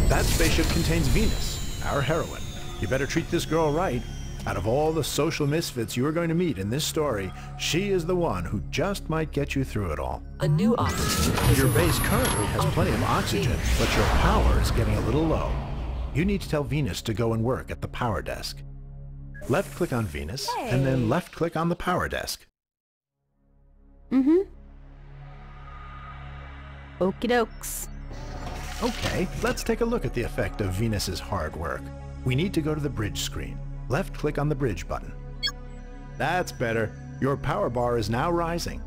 That spaceship contains Venus, our heroine. You better treat this girl right. Out of all the social misfits you are going to meet in this story, she is the one who just might get you through it all. A new opportunity. Your base currently has plenty of oxygen, but your power is getting a little low. You need to tell Venus to go and work at the power desk. Left-click on Venus, and then left-click on the power desk. Okie dokes. Okay, let's take a look at the effect of Venus's hard work. We need to go to the bridge screen. Left-click on the bridge button. That's better. Your power bar is now rising.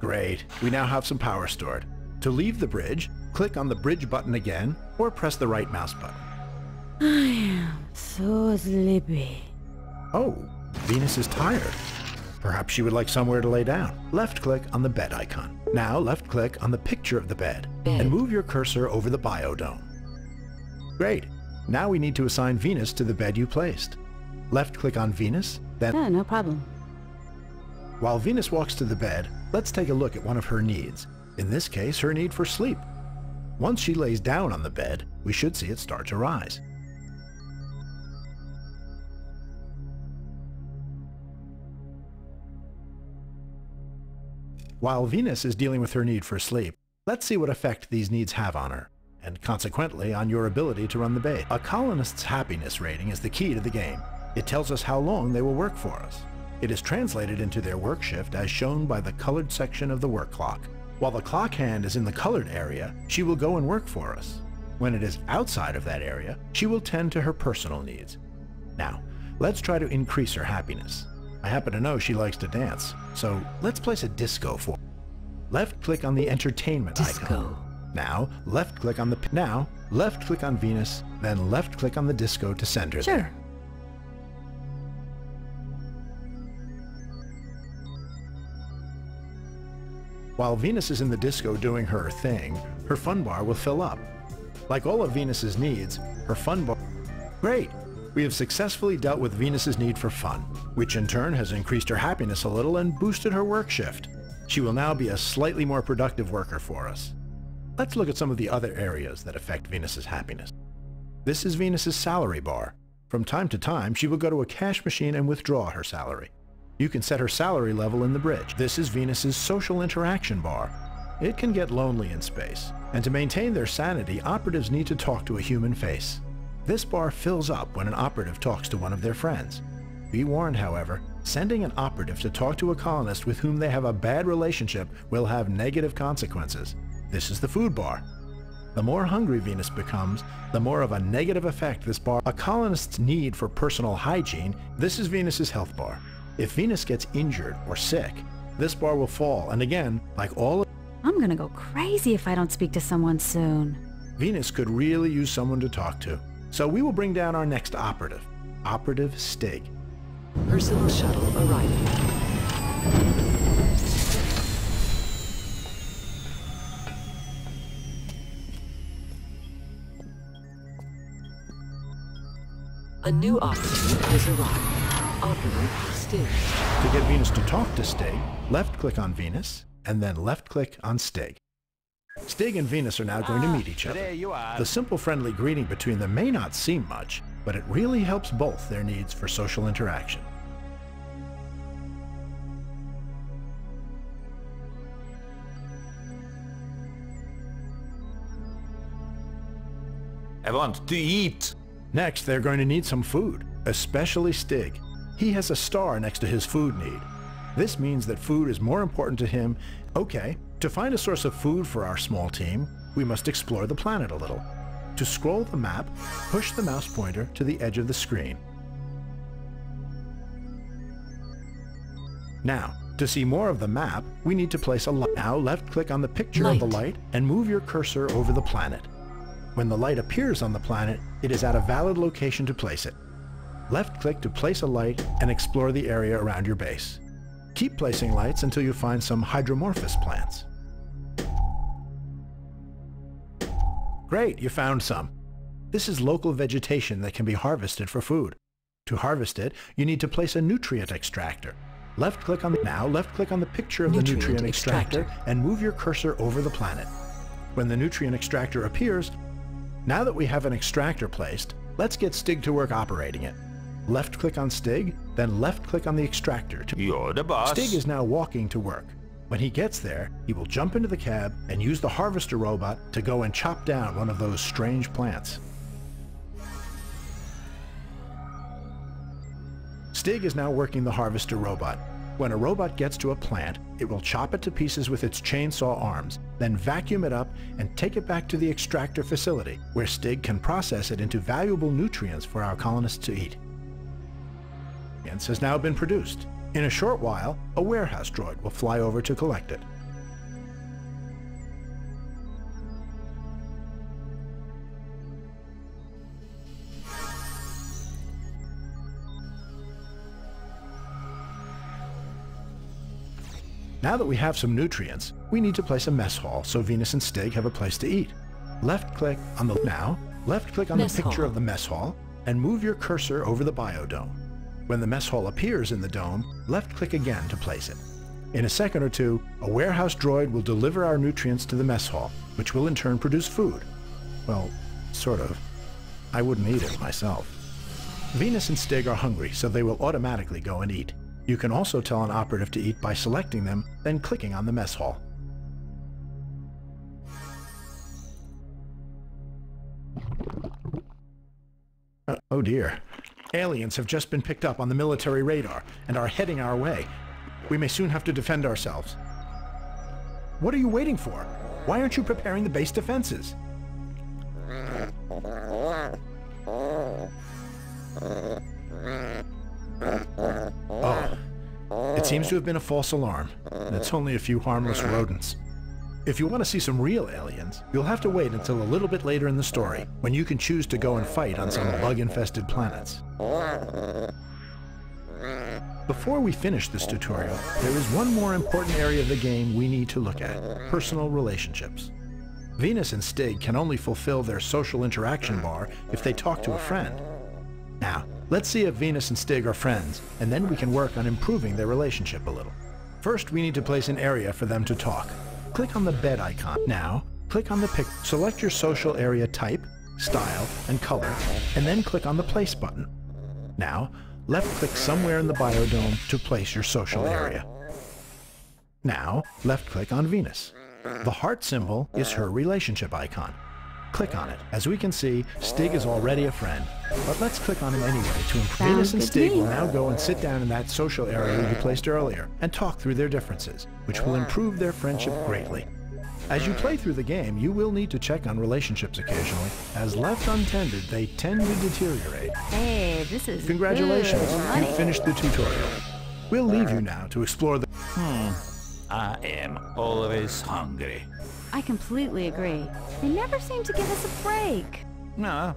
Great. We now have some power stored. To leave the bridge, click on the bridge button again, or press the right mouse button. I am so sleepy. Oh, Venus is tired. Perhaps she would like somewhere to lay down. Left-click on the bed icon. Now left-click on the picture of the bed, and move your cursor over the biodome. Great. Now we need to assign Venus to the bed you placed. Left-click on Venus, then... Yeah, no problem. While Venus walks to the bed, let's take a look at one of her needs. In this case, her need for sleep. Once she lays down on the bed, we should see it start to rise. While Venus is dealing with her need for sleep, let's see what effect these needs have on her, and consequently on your ability to run the base. A colonist's happiness rating is the key to the game. It tells us how long they will work for us. It is translated into their work shift as shown by the colored section of the work clock. While the clock hand is in the colored area, she will go and work for us. When it is outside of that area, she will tend to her personal needs. Now, let's try to increase her happiness. I happen to know she likes to dance, so let's place a disco for her. Left-click on the entertainment icon. Now, left-click on left-click on Venus, then left-click on the disco to send her there. While Venus is in the disco doing her thing, her fun bar will fill up. Like all of Venus's needs, her fun bar... Great! We have successfully dealt with Venus's need for fun, which in turn has increased her happiness a little and boosted her work shift. She will now be a slightly more productive worker for us. Let's look at some of the other areas that affect Venus's happiness. This is Venus's salary bar. From time to time, she will go to a cash machine and withdraw her salary. You can set her salary level in the bridge. This is Venus's social interaction bar. It can get lonely in space, and to maintain their sanity, operatives need to talk to a human face. This bar fills up when an operative talks to one of their friends. Be warned, however, sending an operative to talk to a colonist with whom they have a bad relationship will have negative consequences. This is the food bar. The more hungry Venus becomes, the more of a negative effect this bar. A colonist's need for personal hygiene, this is Venus's health bar. If Venus gets injured or sick, this bar will fall, and again, like all... I'm gonna go crazy if I don't speak to someone soon. Venus could really use someone to talk to. So we will bring down our next operative, Operative Stig. Personal shuttle arriving. A new operative has arrived. Operative Stig. To get Venus to talk to Stig, left-click on Venus, and then left-click on Stig. Stig and Venus are now going to meet each other. There you are. The simple friendly greeting between them may not seem much, but it really helps both their needs for social interaction. I want to eat. Next, they're going to need some food, especially Stig. He has a star next to his food need. This means that food is more important to him. Okay, to find a source of food for our small team, we must explore the planet a little. To scroll the map, push the mouse pointer to the edge of the screen. Now, to see more of the map, we need to place a light. Now left-click on the picture of the light and move your cursor over the planet. When the light appears on the planet, it is at a valid location to place it. Left-click to place a light and explore the area around your base. Keep placing lights until you find some hydromorphous plants. Great, you found some. This is local vegetation that can be harvested for food. To harvest it, you need to place a nutrient extractor. Left-click on the picture of the nutrient extractor and move your cursor over the planet. When the nutrient extractor appears, now that we have an extractor placed, let's get Stig to work operating it. Left-click on Stig, then left-click on the extractor. You're the boss. Stig is now walking to work. When he gets there, he will jump into the cab and use the harvester robot to go and chop down one of those strange plants. Stig is now working the harvester robot. When a robot gets to a plant, it will chop it to pieces with its chainsaw arms, then vacuum it up and take it back to the extractor facility, where Stig can process it into valuable nutrients for our colonists to eat. Nutrients has now been produced. In a short while, a warehouse droid will fly over to collect it. Now that we have some nutrients, we need to place a mess hall so Venus and Stig have a place to eat. Left-click on the left-click on the picture of the mess hall and move your cursor over the biodome. When the mess hall appears in the dome, left-click again to place it. In a second or two, a warehouse droid will deliver our nutrients to the mess hall, which will in turn produce food. Well, sort of. I wouldn't eat it myself. Venus and Stig are hungry, so they will automatically go and eat. You can also tell an operative to eat by selecting them, then clicking on the mess hall. Oh dear. Aliens have just been picked up on the military radar and are heading our way. We may soon have to defend ourselves. What are you waiting for? Why aren't you preparing the base defenses? Oh, it seems to have been a false alarm, and it's only a few harmless rodents. If you want to see some real aliens, you'll have to wait until a little bit later in the story, when you can choose to go and fight on some bug-infested planets. Before we finish this tutorial, there is one more important area of the game we need to look at: personal relationships. Venus and Stig can only fulfill their social interaction bar if they talk to a friend. Now, let's see if Venus and Stig are friends, and then we can work on improving their relationship a little. First, we need to place an area for them to talk. Click on the bed icon. Now, click on the pic. Select your social area type, style, and color, and then click on the place button. Now, left-click somewhere in the biodome to place your social area. Now, left-click on Venus. The heart symbol is her relationship icon. Click on it. As we can see, Stig is already a friend, but let's click on him anyway to improve. Venus and Stig will now go and sit down in that social area you placed earlier and talk through their differences, which will improve their friendship greatly. As you play through the game, you will need to check on relationships occasionally, as left untended, they tend to deteriorate. Hey, this is Congratulations, good. you've finished the tutorial. We'll leave you now to explore the... I am always hungry. I completely agree. They never seem to give us a break. Yeah.